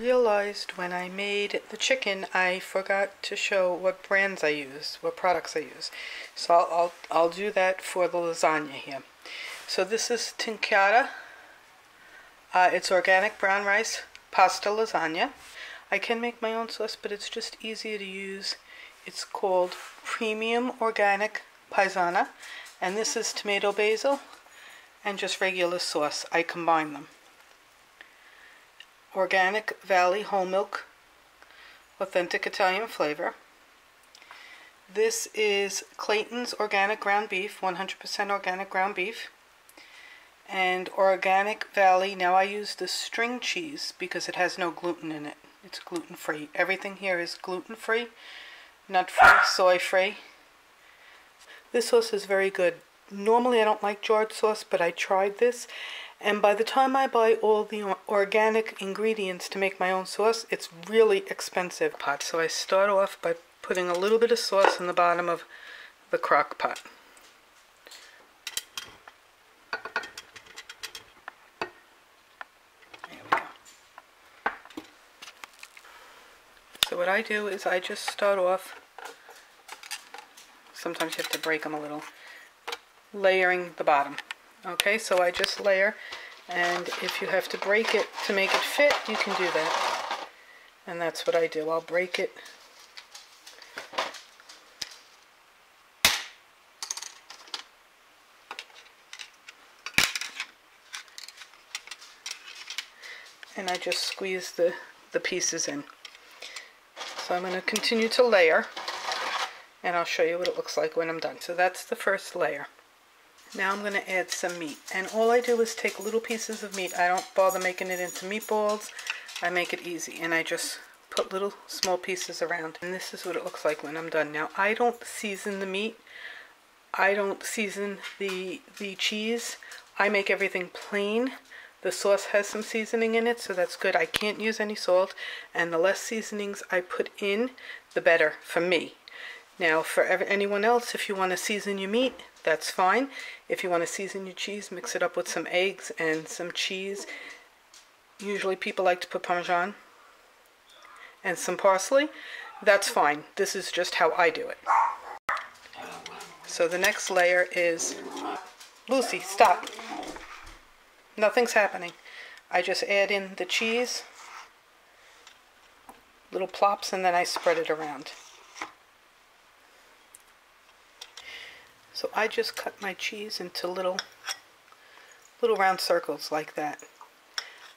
Realized when I made the chicken I forgot to show what brands I use, what products I use. So I'll do that for the lasagna here. So this is Tinkyada. It's organic brown rice pasta lasagna. I can make my own sauce, but it's just easier to use. It's called Premium Organic Paisana, and this is tomato basil and just regular sauce. I combine them. Organic Valley whole milk, authentic Italian flavor. This is Clayton's organic ground beef, 100% organic ground beef. And Organic Valley, now I use the string cheese because it has no gluten in it. It's gluten free. Everything here is gluten free, nut free, soy free. This sauce is very good. Normally I don't like jarred sauce, but I tried this. And by the time I buy all the organic ingredients to make my own sauce, it's really expensive. So I start off by putting a little bit of sauce in the bottom of the crock pot. There we go. So what I do is I just start off, sometimes you have to break them a little, layering the bottom. Okay, so I just layer, and if you have to break it to make it fit, you can do that. And that's what I do. I'll break it. And I just squeeze the pieces in. So I'm going to continue to layer, and I'll show you what it looks like when I'm done. So that's the first layer. Now I'm going to add some meat, and all I do is take little pieces of meat. I don't bother making it into meatballs. I make it easy, and I just put little small pieces around. And this is what it looks like when I'm done. Now I don't season the meat. I don't season the cheese. I make everything plain. The sauce has some seasoning in it, so that's good. I can't use any salt, and the less seasonings I put in, the better for me. Now for anyone else, if you want to season your meat, that's fine. If you want to season your cheese, mix it up with some eggs and some cheese. Usually people like to put Parmesan and some parsley. That's fine. This is just how I do it. So the next layer is... Lucy, stop. Nothing's happening. I just add in the cheese, little plops, and then I spread it around. So I just cut my cheese into little round circles like that.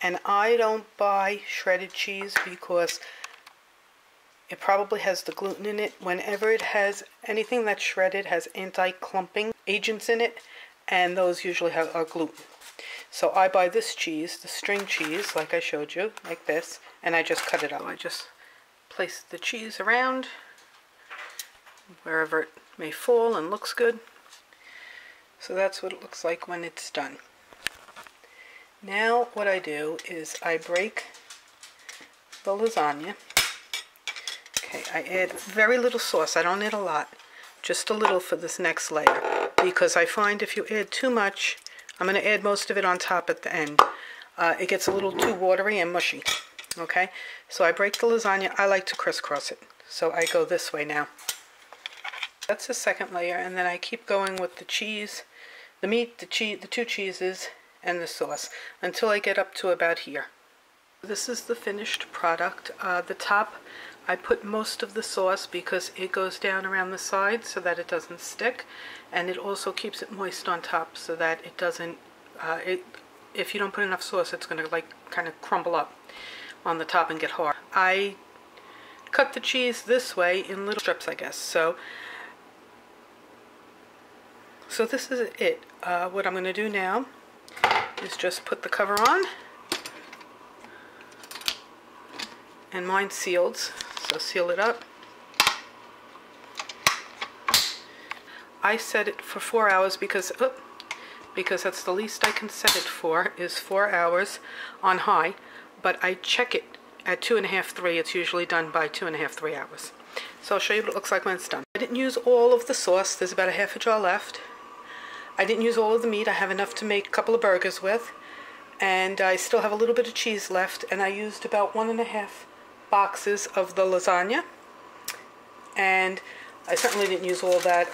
And I don't buy shredded cheese because it probably has the gluten in it. Whenever it has anything that's shredded, has anti-clumping agents in it, and those usually are gluten. So I buy this cheese, the string cheese, like I showed you, like this, and I just cut it up. I just place the cheese around wherever it may fall and looks good. So that's what it looks like when it's done. Now what I do is I break the lasagna. Okay, I add very little sauce. I don't add a lot, just a little for this next layer, because I find if you add too much, I'm going to add most of it on top at the end. It gets a little too watery and mushy. Okay, so I break the lasagna. I like to crisscross it, so I go this way now. That's the second layer, and then I keep going with the cheese, the meat, the two cheeses, and the sauce until I get up to about here. This is the finished product. The top, I put most of the sauce because it goes down around the sides so that it doesn't stick, and it also keeps it moist on top so that it doesn't, if you don't put enough sauce, it's going to like kind of crumble up on the top and get hard. I cut the cheese this way in little strips, I guess. So this is it. What I'm going to do now is just put the cover on, and mine's sealed, so seal it up. I set it for 4 hours because that's the least I can set it for, is 4 hours on high, but I check it at 2.5, 3. It's usually done by 2.5, 3 hours. So I'll show you what it looks like when it's done. I didn't use all of the sauce. There's about a half a jar left. I didn't use all of the meat. I have enough to make a couple of burgers with. and I still have a little bit of cheese left, and I used about 1.5 boxes of the lasagna, and I certainly didn't use all that,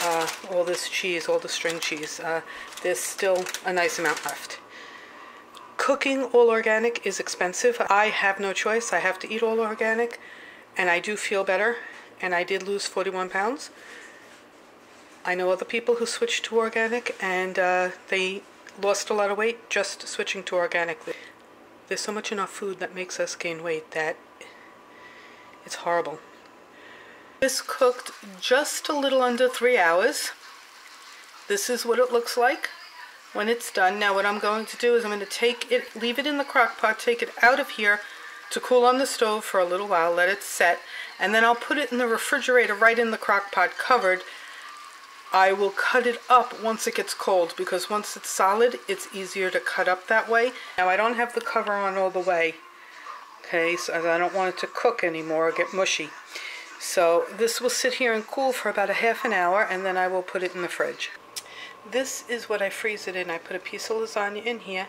all this cheese, all the string cheese. There's still a nice amount left. Cooking all organic is expensive. I have no choice. I have to eat all organic, and I do feel better, and I did lose 41 pounds. I know other people who switched to organic, and they lost a lot of weight just switching to organic. There's so much in our food that makes us gain weight that it's horrible. This cooked just a little under 3 hours. This is what it looks like when it's done. Now what I'm going to do is I'm going to take it, leave it in the crock pot, take it out of here to cool on the stove for a little while, let it set, and then I'll put it in the refrigerator right in the crock pot covered. I will cut it up once it gets cold, because once it's solid, it's easier to cut up that way. Now I don't have the cover on all the way, okay, so I don't want it to cook anymore or get mushy. So this will sit here and cool for about a half an hour, and then I will put it in the fridge. This is what I freeze it in. I put a piece of lasagna in here,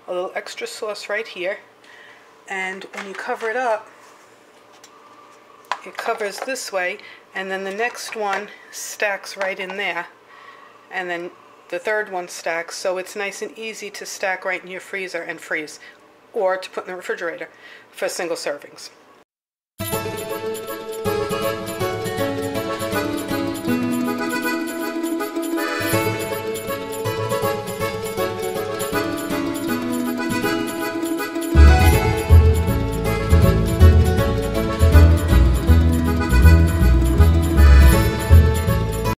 a little extra sauce right here, and when you cover it up, it covers this way, and then the next one stacks right in there, and then the third one stacks, so it's nice and easy to stack right in your freezer and freeze, or to put in the refrigerator for single servings.